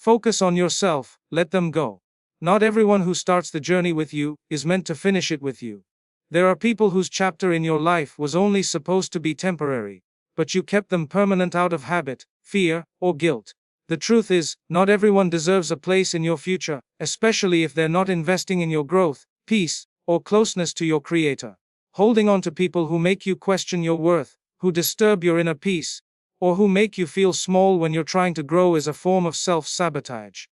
Focus on yourself, let them go. Not everyone who starts the journey with you is meant to finish it with you. There are people whose chapter in your life was only supposed to be temporary, but you kept them permanent out of habit, fear, or guilt. The truth is, not everyone deserves a place in your future, especially if they're not investing in your growth, peace, or closeness to your Creator. Holding on to people who make you question your worth, who disturb your inner peace, or who make you feel small when you're trying to grow is a form of self-sabotage.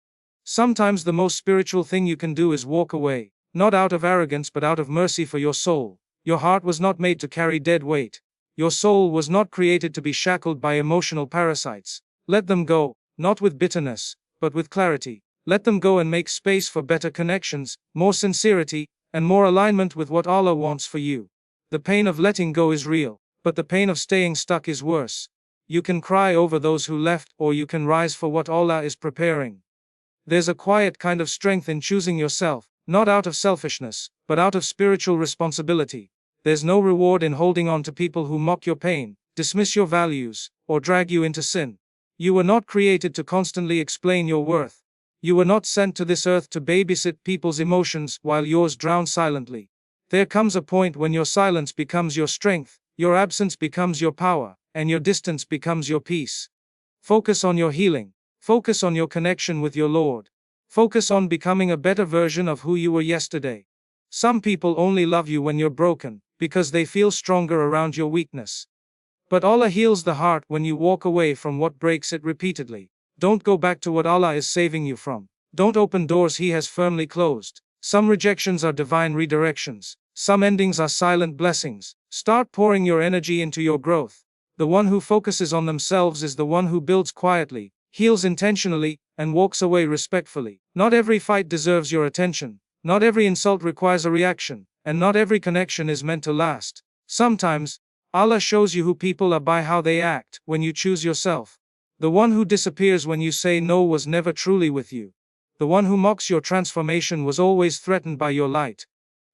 Sometimes the most spiritual thing you can do is walk away, not out of arrogance but out of mercy for your soul. Your heart was not made to carry dead weight. Your soul was not created to be shackled by emotional parasites. Let them go, not with bitterness, but with clarity. Let them go and make space for better connections, more sincerity, and more alignment with what Allah wants for you. The pain of letting go is real, but the pain of staying stuck is worse. You can cry over those who left, or you can rise for what Allah is preparing. There's a quiet kind of strength in choosing yourself, not out of selfishness, but out of spiritual responsibility. There's no reward in holding on to people who mock your pain, dismiss your values, or drag you into sin. You were not created to constantly explain your worth. You were not sent to this earth to babysit people's emotions while yours drown silently. There comes a point when your silence becomes your strength, your absence becomes your power, and your distance becomes your peace. Focus on your healing. Focus on your connection with your Lord. Focus on becoming a better version of who you were yesterday. Some people only love you when you're broken, because they feel stronger around your weakness. But Allah heals the heart when you walk away from what breaks it repeatedly. Don't go back to what Allah is saving you from. Don't open doors He has firmly closed. Some rejections are divine redirections. Some endings are silent blessings. Start pouring your energy into your growth. The one who focuses on themselves is the one who builds quietly, heals intentionally, and walks away respectfully. Not every fight deserves your attention. Not every insult requires a reaction, and not every connection is meant to last. Sometimes, Allah shows you who people are by how they act when you choose yourself. The one who disappears when you say no was never truly with you. The one who mocks your transformation was always threatened by your light.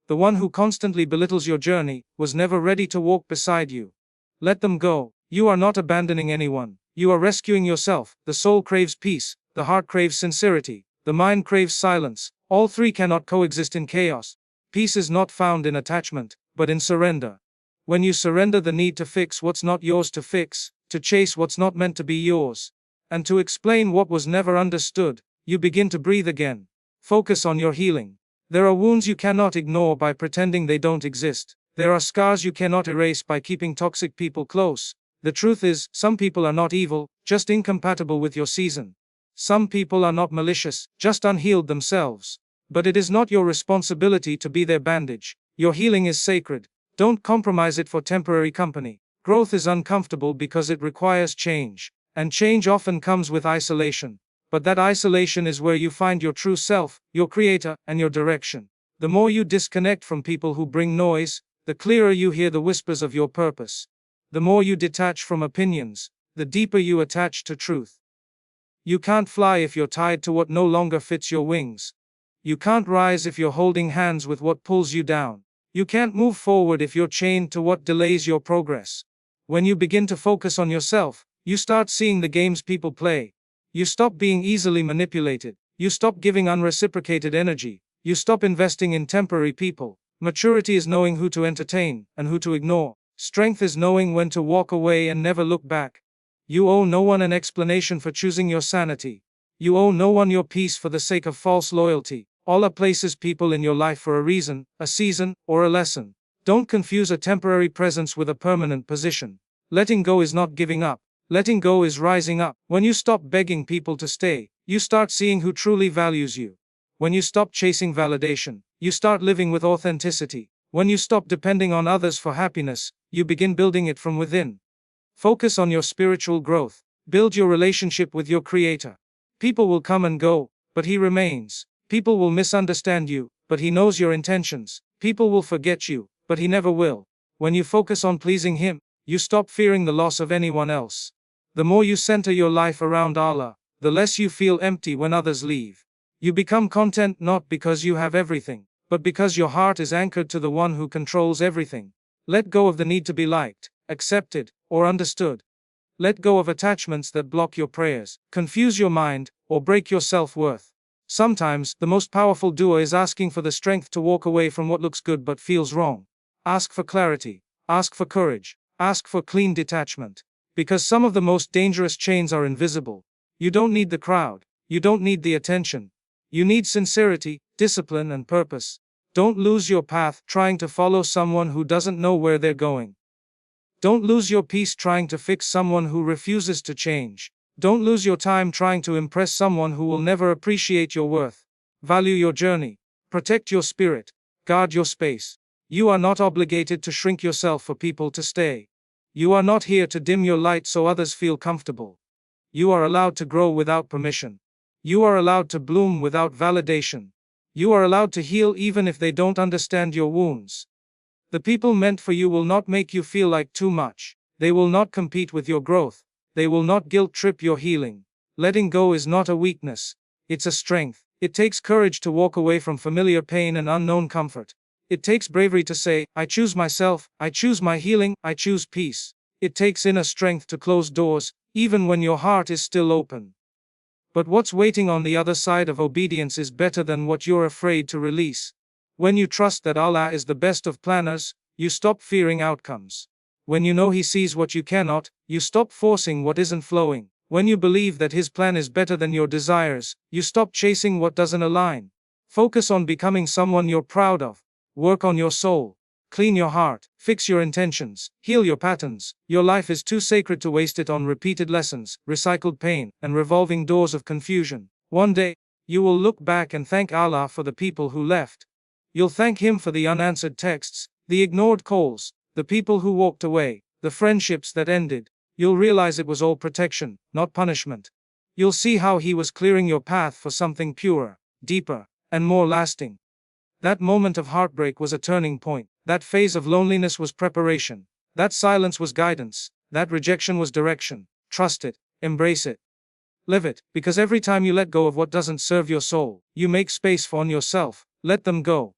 The one who constantly belittles your journey was never ready to walk beside you. Let them go. You are not abandoning anyone. You are rescuing yourself. The soul craves peace. The heart craves sincerity. The mind craves silence. All three cannot coexist in chaos. Peace is not found in attachment, but in surrender. When you surrender the need to fix what's not yours to fix, to chase what's not meant to be yours, and to explain what was never understood, you begin to breathe again. Focus on your healing. There are wounds you cannot ignore by pretending they don't exist. There are scars you cannot erase by keeping toxic people close. The truth is, some people are not evil, just incompatible with your season. Some people are not malicious, just unhealed themselves. But it is not your responsibility to be their bandage. Your healing is sacred. Don't compromise it for temporary company. Growth is uncomfortable because it requires change. And change often comes with isolation. But that isolation is where you find your true self, your creator, and your direction. The more you disconnect from people who bring noise, the clearer you hear the whispers of your purpose. The more you detach from opinions, the deeper you attach to truth. You can't fly if you're tied to what no longer fits your wings. You can't rise if you're holding hands with what pulls you down. You can't move forward if you're chained to what delays your progress. When you begin to focus on yourself, you start seeing the games people play. You stop being easily manipulated. You stop giving unreciprocated energy. You stop investing in temporary people. Maturity is knowing who to entertain and who to ignore. Strength is knowing when to walk away and never look back. You owe no one an explanation for choosing your sanity. You owe no one your peace for the sake of false loyalty. Allah places people in your life for a reason, a season, or a lesson. Don't confuse a temporary presence with a permanent position. Letting go is not giving up. Letting go is rising up. When you stop begging people to stay, you start seeing who truly values you. When you stop chasing validation, you start living with authenticity. When you stop depending on others for happiness, you begin building it from within. Focus on your spiritual growth. Build your relationship with your Creator. People will come and go, but He remains. People will misunderstand you, but He knows your intentions. People will forget you, but He never will. When you focus on pleasing Him, you stop fearing the loss of anyone else. The more you center your life around Allah, the less you feel empty when others leave. You become content not because you have everything, but because your heart is anchored to the one who controls everything. Let go of the need to be liked, accepted, or understood. Let go of attachments that block your prayers, confuse your mind, or break your self-worth. Sometimes, the most powerful duo is asking for the strength to walk away from what looks good but feels wrong. Ask for clarity. Ask for courage. Ask for clean detachment. Because some of the most dangerous chains are invisible. You don't need the crowd. You don't need the attention. You need sincerity, discipline, and purpose. Don't lose your path trying to follow someone who doesn't know where they're going. Don't lose your peace trying to fix someone who refuses to change. Don't lose your time trying to impress someone who will never appreciate your worth. Value your journey. Protect your spirit. Guard your space. You are not obligated to shrink yourself for people to stay. You are not here to dim your light so others feel comfortable. You are allowed to grow without permission. You are allowed to bloom without validation. You are allowed to heal even if they don't understand your wounds. The people meant for you will not make you feel like too much. They will not compete with your growth. They will not guilt-trip your healing. Letting go is not a weakness. It's a strength. It takes courage to walk away from familiar pain and unknown comfort. It takes bravery to say, I choose myself, I choose my healing, I choose peace. It takes inner strength to close doors, even when your heart is still open. But what's waiting on the other side of obedience is better than what you're afraid to release. When you trust that Allah is the best of planners, you stop fearing outcomes. When you know He sees what you cannot, you stop forcing what isn't flowing. When you believe that His plan is better than your desires, you stop chasing what doesn't align. Focus on becoming someone you're proud of. Work on your soul. Clean your heart. Fix your intentions. Heal your patterns. Your life is too sacred to waste it on repeated lessons, recycled pain, and revolving doors of confusion. One day, you will look back and thank Allah for the people who left. You'll thank Him for the unanswered texts, the ignored calls, the people who walked away, the friendships that ended. You'll realize it was all protection, not punishment. You'll see how He was clearing your path for something purer, deeper, and more lasting. That moment of heartbreak was a turning point. That phase of loneliness was preparation. That silence was guidance. That rejection was direction. Trust it. Embrace it. Live it, because every time you let go of what doesn't serve your soul, you make space for yourself. Let them go.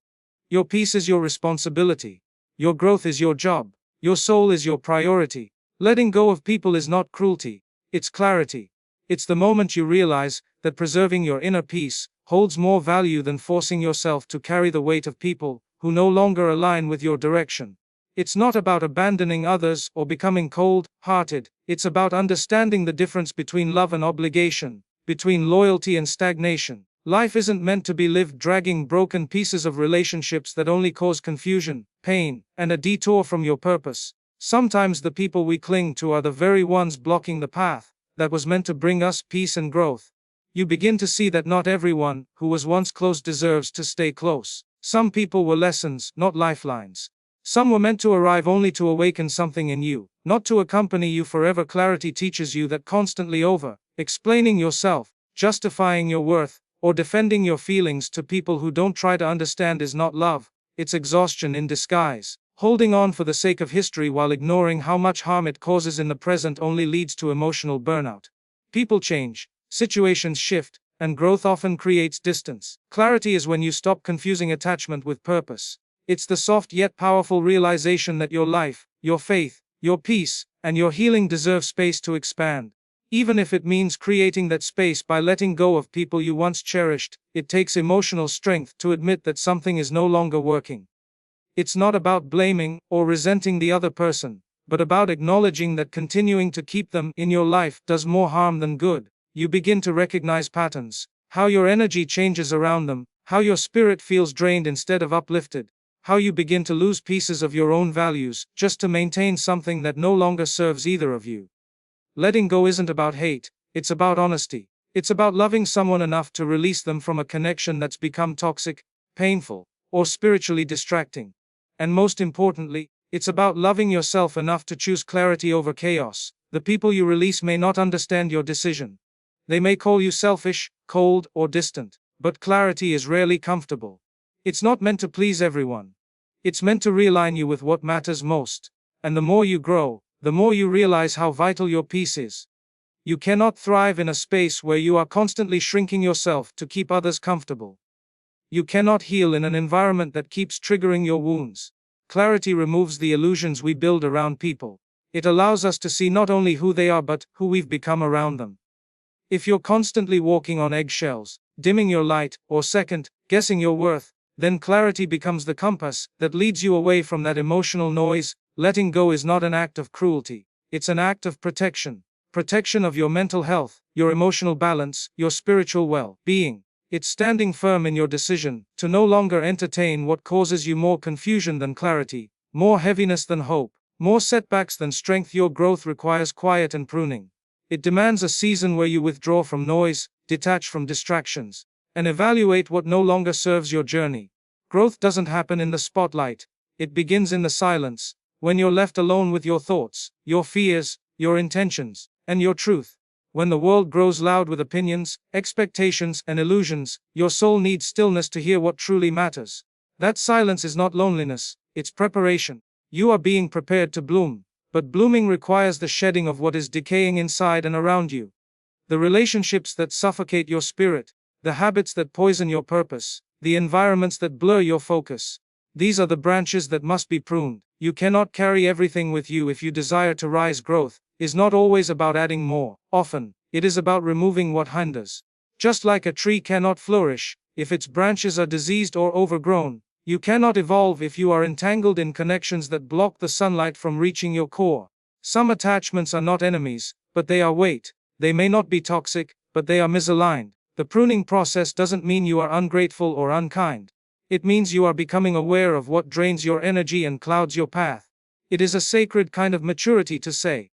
Your peace is your responsibility. Your growth is your job. Your soul is your priority. Letting go of people is not cruelty. It's clarity. It's the moment you realize that preserving your inner peace holds more value than forcing yourself to carry the weight of people who no longer align with your direction. It's not about abandoning others or becoming cold-hearted. It's about understanding the difference between love and obligation, between loyalty and stagnation. Life isn't meant to be lived dragging broken pieces of relationships that only cause confusion, pain, and a detour from your purpose. Sometimes the people we cling to are the very ones blocking the path that was meant to bring us peace and growth. You begin to see that not everyone who was once close deserves to stay close. Some people were lessons, not lifelines. Some were meant to arrive only to awaken something in you, not to accompany you forever. Clarity teaches you that constantly explaining yourself, justifying your worth, or defending your feelings to people who don't try to understand is not love. It's exhaustion in disguise. Holding on for the sake of history while ignoring how much harm it causes in the present only leads to emotional burnout. People change, situations shift, and growth often creates distance. Clarity is when you stop confusing attachment with purpose. It's the soft yet powerful realization that your life, your faith, your peace, and your healing deserve space to expand. Even if it means creating that space by letting go of people you once cherished, it takes emotional strength to admit that something is no longer working. It's not about blaming or resenting the other person, but about acknowledging that continuing to keep them in your life does more harm than good. You begin to recognize patterns, how your energy changes around them, how your spirit feels drained instead of uplifted, how you begin to lose pieces of your own values just to maintain something that no longer serves either of you. Letting go isn't about hate, it's about honesty. It's about loving someone enough to release them from a connection that's become toxic, painful, or spiritually distracting. And most importantly, it's about loving yourself enough to choose clarity over chaos. The people you release may not understand your decision. They may call you selfish, cold, or distant, but clarity is rarely comfortable. It's not meant to please everyone. It's meant to realign you with what matters most. And the more you grow, the more you realize how vital your peace is. You cannot thrive in a space where you are constantly shrinking yourself to keep others comfortable. You cannot heal in an environment that keeps triggering your wounds. Clarity removes the illusions we build around people. It allows us to see not only who they are but who we've become around them. If you're constantly walking on eggshells, dimming your light, or second guessing your worth, then clarity becomes the compass that leads you away from that emotional noise. Letting go is not an act of cruelty, it's an act of protection. Protection of your mental health, your emotional balance, your spiritual well-being. It's standing firm in your decision to no longer entertain what causes you more confusion than clarity, more heaviness than hope, more setbacks than strength. Your growth requires quiet and pruning. It demands a season where you withdraw from noise, detach from distractions, and evaluate what no longer serves your journey. Growth doesn't happen in the spotlight, it begins in the silence, when you're left alone with your thoughts, your fears, your intentions, and your truth. When the world grows loud with opinions, expectations, and illusions, your soul needs stillness to hear what truly matters. That silence is not loneliness, it's preparation. You are being prepared to bloom, but blooming requires the shedding of what is decaying inside and around you. The relationships that suffocate your spirit, the habits that poison your purpose, the environments that blur your focus. These are the branches that must be pruned. You cannot carry everything with you if you desire to rise. Growth is not always about adding more. Often, it is about removing what hinders. Just like a tree cannot flourish if its branches are diseased or overgrown, you cannot evolve if you are entangled in connections that block the sunlight from reaching your core. Some attachments are not enemies, but they are weight. They may not be toxic, but they are misaligned. The pruning process doesn't mean you are ungrateful or unkind. It means you are becoming aware of what drains your energy and clouds your path. It is a sacred kind of maturity to say,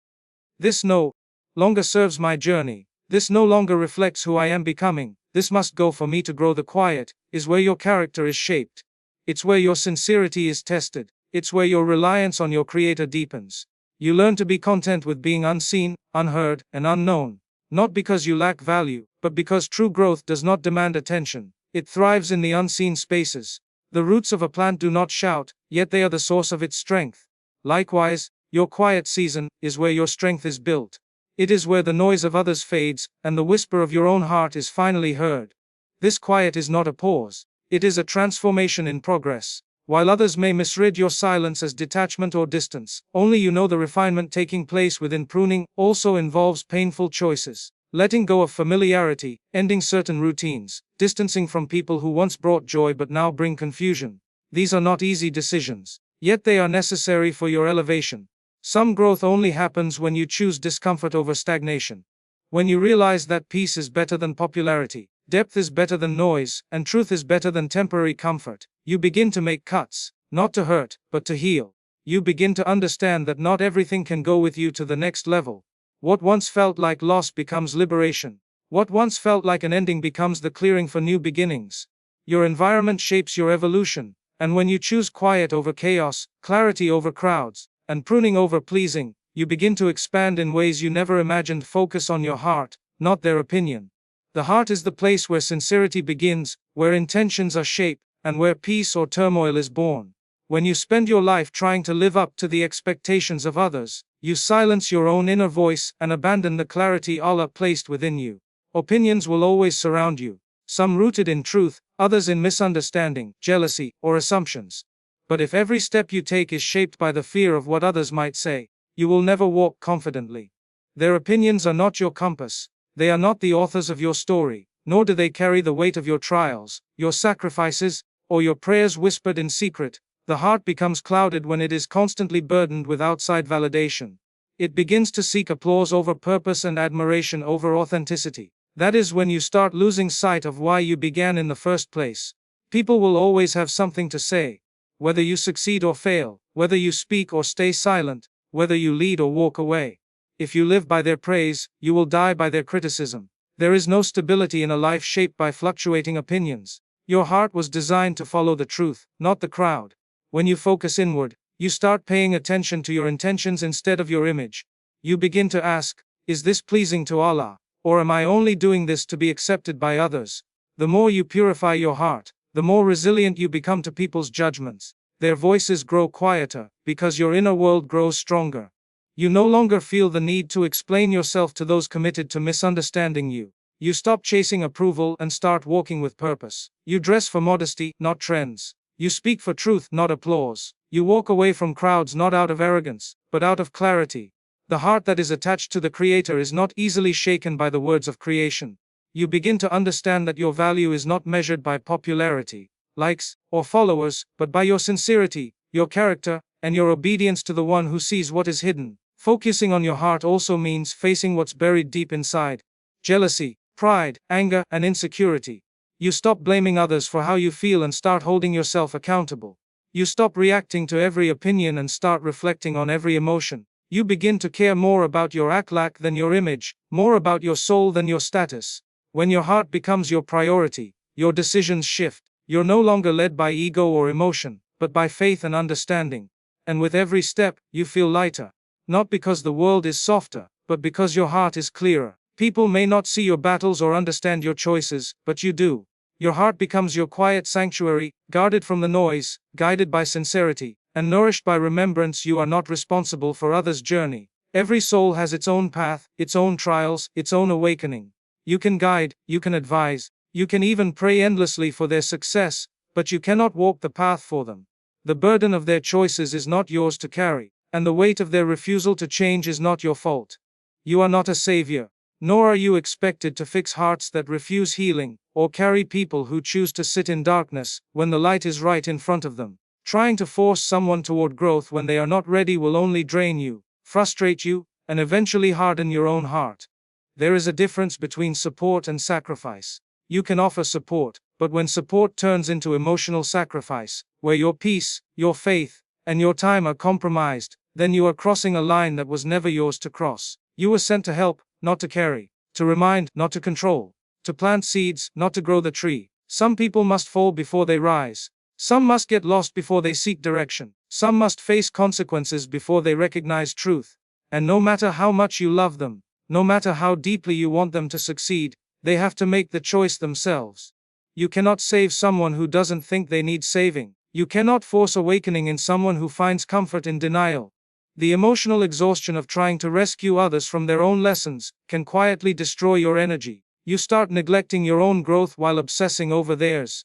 this no longer serves my journey. This no longer reflects who I am becoming. This must go for me to grow. The quiet is where your character is shaped. It's where your sincerity is tested. It's where your reliance on your Creator deepens. You learn to be content with being unseen, unheard, and unknown. Not because you lack value, but because true growth does not demand attention. It thrives in the unseen spaces. The roots of a plant do not shout, yet they are the source of its strength. Likewise, your quiet season is where your strength is built. It is where the noise of others fades, and the whisper of your own heart is finally heard. This quiet is not a pause. It is a transformation in progress. While others may misread your silence as detachment or distance, only you know the refinement taking place within. Pruning also involves painful choices. Letting go of familiarity, ending certain routines, distancing from people who once brought joy but now bring confusion. These are not easy decisions, yet they are necessary for your elevation. Some growth only happens when you choose discomfort over stagnation. When you realize that peace is better than popularity, depth is better than noise, and truth is better than temporary comfort, you begin to make cuts, not to hurt, but to heal. You begin to understand that not everything can go with you to the next level. What once felt like loss becomes liberation. What once felt like an ending becomes the clearing for new beginnings. Your environment shapes your evolution, and when you choose quiet over chaos, clarity over crowds, and pruning over pleasing, you begin to expand in ways you never imagined. Focus on your heart, not their opinion. The heart is the place where sincerity begins, where intentions are shaped, and where peace or turmoil is born. When you spend your life trying to live up to the expectations of others, you silence your own inner voice and abandon the clarity Allah placed within you. Opinions will always surround you, some rooted in truth, others in misunderstanding, jealousy, or assumptions. But if every step you take is shaped by the fear of what others might say, you will never walk confidently. Their opinions are not your compass. They are not the authors of your story, nor do they carry the weight of your trials, your sacrifices, or your prayers whispered in secret. The heart becomes clouded when it is constantly burdened with outside validation. It begins to seek applause over purpose and admiration over authenticity. That is when you start losing sight of why you began in the first place. People will always have something to say. Whether you succeed or fail, whether you speak or stay silent, whether you lead or walk away. If you live by their praise, you will die by their criticism. There is no stability in a life shaped by fluctuating opinions. Your heart was designed to follow the truth, not the crowd. When you focus inward, you start paying attention to your intentions instead of your image. You begin to ask, is this pleasing to Allah? Or am I only doing this to be accepted by others? The more you purify your heart, the more resilient you become to people's judgments. Their voices grow quieter, because your inner world grows stronger. You no longer feel the need to explain yourself to those committed to misunderstanding you. You stop chasing approval and start walking with purpose. You dress for modesty, not trends. You speak for truth, not applause. You walk away from crowds not out of arrogance, but out of clarity. The heart that is attached to the Creator is not easily shaken by the words of creation. You begin to understand that your value is not measured by popularity, likes, or followers, but by your sincerity, your character, and your obedience to the one who sees what is hidden. Focusing on your heart also means facing what's buried deep inside: jealousy, pride, anger, and insecurity. You stop blaming others for how you feel and start holding yourself accountable. You stop reacting to every opinion and start reflecting on every emotion. You begin to care more about your akhlaq than your image, more about your soul than your status. When your heart becomes your priority, your decisions shift. You're no longer led by ego or emotion, but by faith and understanding. And with every step, you feel lighter. Not because the world is softer, but because your heart is clearer. People may not see your battles or understand your choices, but you do. Your heart becomes your quiet sanctuary, guarded from the noise, guided by sincerity, and nourished by remembrance. You are not responsible for others' journey. Every soul has its own path, its own trials, its own awakening. You can guide, you can advise, you can even pray endlessly for their success, but you cannot walk the path for them. The burden of their choices is not yours to carry, and the weight of their refusal to change is not your fault. You are not a savior, nor are you expected to fix hearts that refuse healing, or carry people who choose to sit in darkness when the light is right in front of them. Trying to force someone toward growth when they are not ready will only drain you, frustrate you, and eventually harden your own heart. There is a difference between support and sacrifice. You can offer support, but when support turns into emotional sacrifice, where your peace, your faith, and your time are compromised, then you are crossing a line that was never yours to cross. You were sent to help, not to carry, to remind, not to control, to plant seeds, not to grow the tree. Some people must fall before they rise. Some must get lost before they seek direction. Some must face consequences before they recognize truth. And no matter how much you love them, no matter how deeply you want them to succeed, they have to make the choice themselves. You cannot save someone who doesn't think they need saving. You cannot force awakening in someone who finds comfort in denial. The emotional exhaustion of trying to rescue others from their own lessons can quietly destroy your energy. You start neglecting your own growth while obsessing over theirs.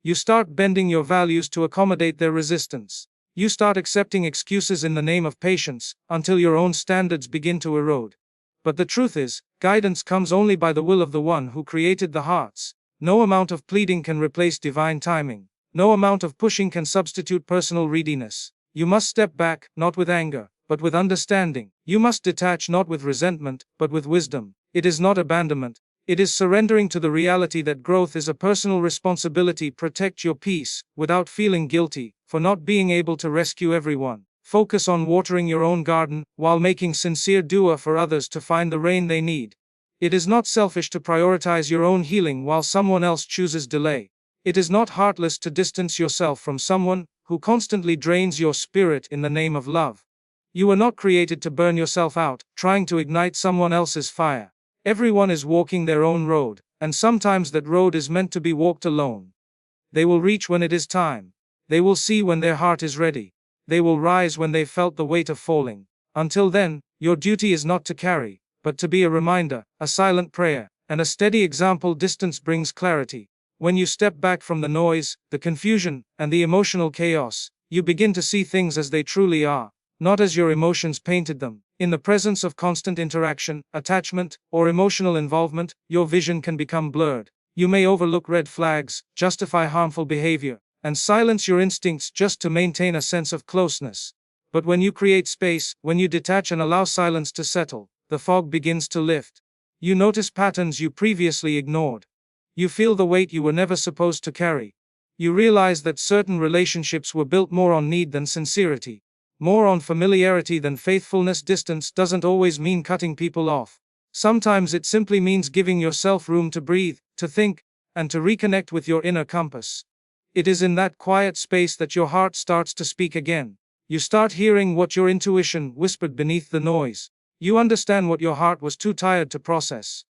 You start bending your values to accommodate their resistance. You start accepting excuses in the name of patience, until your own standards begin to erode. But the truth is, guidance comes only by the will of the one who created the hearts. No amount of pleading can replace divine timing. No amount of pushing can substitute personal readiness. You must step back, not with anger, but with understanding. You must detach not with resentment, but with wisdom. It is not abandonment. It is surrendering to the reality that growth is a personal responsibility. Protect your peace, without feeling guilty, for not being able to rescue everyone. Focus on watering your own garden, while making sincere dua for others to find the rain they need. It is not selfish to prioritize your own healing while someone else chooses delay. It is not heartless to distance yourself from someone who constantly drains your spirit in the name of love. You were not created to burn yourself out, trying to ignite someone else's fire. Everyone is walking their own road, and sometimes that road is meant to be walked alone. They will reach when it is time. They will see when their heart is ready. They will rise when they felt the weight of falling. Until then, your duty is not to carry, but to be a reminder, a silent prayer, and a steady example. Distance brings clarity. When you step back from the noise, the confusion, and the emotional chaos, you begin to see things as they truly are, not as your emotions painted them. In the presence of constant interaction, attachment, or emotional involvement, your vision can become blurred. You may overlook red flags, justify harmful behavior, and silence your instincts just to maintain a sense of closeness. But when you create space, when you detach and allow silence to settle, the fog begins to lift. You notice patterns you previously ignored. You feel the weight you were never supposed to carry. You realize that certain relationships were built more on need than sincerity, more on familiarity than faithfulness. Distance doesn't always mean cutting people off. Sometimes it simply means giving yourself room to breathe, to think, and to reconnect with your inner compass. It is in that quiet space that your heart starts to speak again. You start hearing what your intuition whispered beneath the noise. You understand what your heart was too tired to process.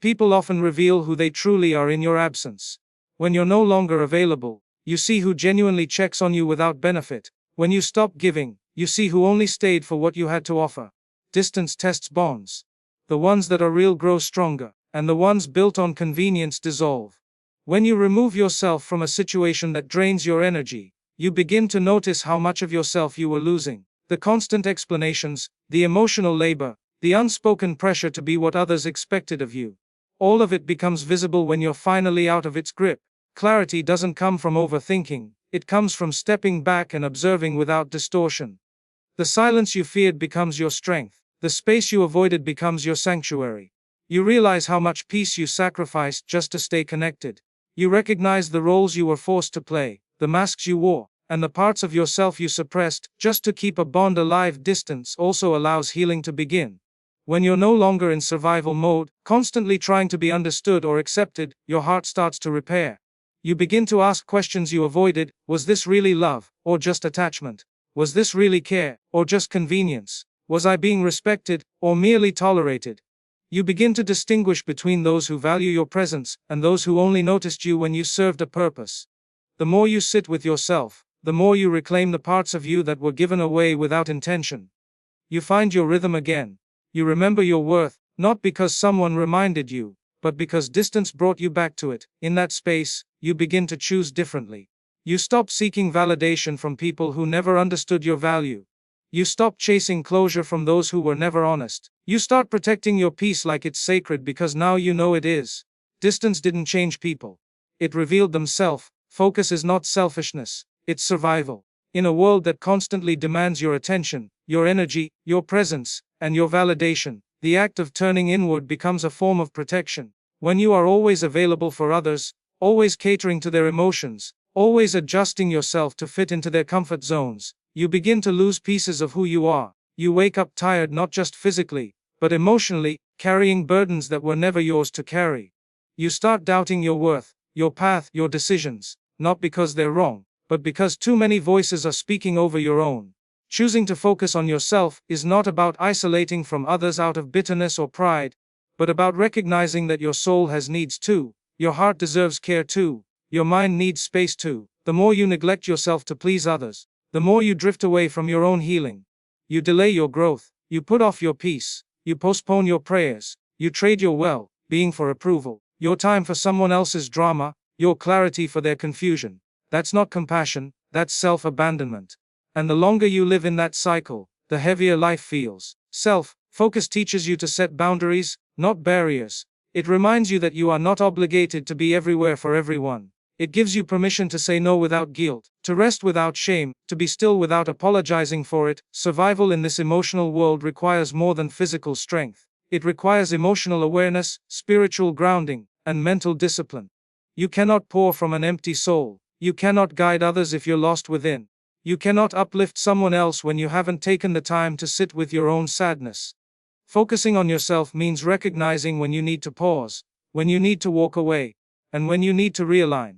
People often reveal who they truly are in your absence. When you're no longer available, you see who genuinely checks on you without benefit. When you stop giving, you see who only stayed for what you had to offer. Distance tests bonds. The ones that are real grow stronger, and the ones built on convenience dissolve. When you remove yourself from a situation that drains your energy, you begin to notice how much of yourself you were losing. The constant explanations, the emotional labor, the unspoken pressure to be what others expected of you. All of it becomes visible when you're finally out of its grip. Clarity doesn't come from overthinking, it comes from stepping back and observing without distortion. The silence you feared becomes your strength, the space you avoided becomes your sanctuary. You realize how much peace you sacrificed just to stay connected. You recognize the roles you were forced to play, the masks you wore, and the parts of yourself you suppressed just to keep a bond alive. Distance also allows healing to begin. When you're no longer in survival mode, constantly trying to be understood or accepted, your heart starts to repair. You begin to ask questions you avoided. Was this really love, or just attachment? Was this really care, or just convenience? Was I being respected, or merely tolerated? You begin to distinguish between those who value your presence and those who only noticed you when you served a purpose. The more you sit with yourself, the more you reclaim the parts of you that were given away without intention. You find your rhythm again. You remember your worth, not because someone reminded you, but because distance brought you back to it. In that space, you begin to choose differently. You stop seeking validation from people who never understood your value. You stop chasing closure from those who were never honest. You start protecting your peace like it's sacred because now you know it is. Distance didn't change people. It revealed themselves. Focus is not selfishness, it's survival. In a world that constantly demands your attention, your energy, your presence, and your validation, the act of turning inward becomes a form of protection. When you are always available for others, always catering to their emotions, always adjusting yourself to fit into their comfort zones, you begin to lose pieces of who you are. You wake up tired not just physically, but emotionally, carrying burdens that were never yours to carry. You start doubting your worth, your path, your decisions, not because they're wrong, but because too many voices are speaking over your own. Choosing to focus on yourself is not about isolating from others out of bitterness or pride, but about recognizing that your soul has needs too, your heart deserves care too, your mind needs space too. The more you neglect yourself to please others, the more you drift away from your own healing. You delay your growth, you put off your peace, you postpone your prayers, you trade your well-being for approval, your time for someone else's drama, your clarity for their confusion. That's not compassion, that's self-abandonment. And the longer you live in that cycle, the heavier life feels. Self-focus teaches you to set boundaries, not barriers. It reminds you that you are not obligated to be everywhere for everyone. It gives you permission to say no without guilt, to rest without shame, to be still without apologizing for it. Survival in this emotional world requires more than physical strength. It requires emotional awareness, spiritual grounding, and mental discipline. You cannot pour from an empty soul. You cannot guide others if you're lost within. You cannot uplift someone else when you haven't taken the time to sit with your own sadness. Focusing on yourself means recognizing when you need to pause, when you need to walk away, and when you need to realign.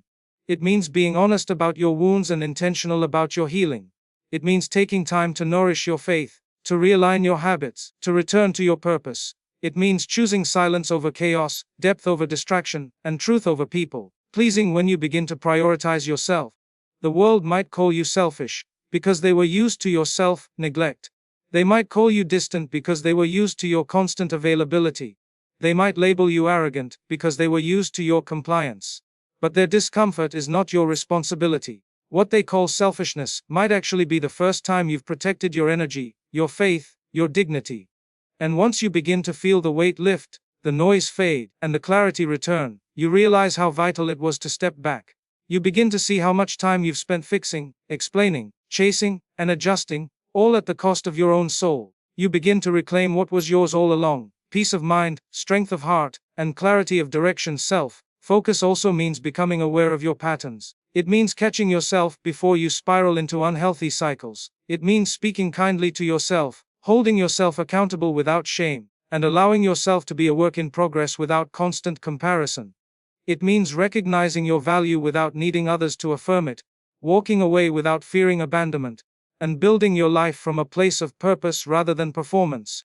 It means being honest about your wounds and intentional about your healing. It means taking time to nourish your faith, to realign your habits, to return to your purpose. It means choosing silence over chaos, depth over distraction, and truth over people, pleasing when you begin to prioritize yourself. The world might call you selfish, because they were used to your self-neglect. They might call you distant because they were used to your constant availability. They might label you arrogant because they were used to your compliance. But their discomfort is not your responsibility. What they call selfishness might actually be the first time you've protected your energy, your faith, your dignity. And once you begin to feel the weight lift, the noise fade, and the clarity return, you realize how vital it was to step back. You begin to see how much time you've spent fixing, explaining, chasing, and adjusting, all at the cost of your own soul. You begin to reclaim what was yours all along: peace of mind, strength of heart, and clarity of direction. Self-focus also means becoming aware of your patterns. It means catching yourself before you spiral into unhealthy cycles. It means speaking kindly to yourself, holding yourself accountable without shame, and allowing yourself to be a work in progress without constant comparison. It means recognizing your value without needing others to affirm it, walking away without fearing abandonment, and building your life from a place of purpose rather than performance.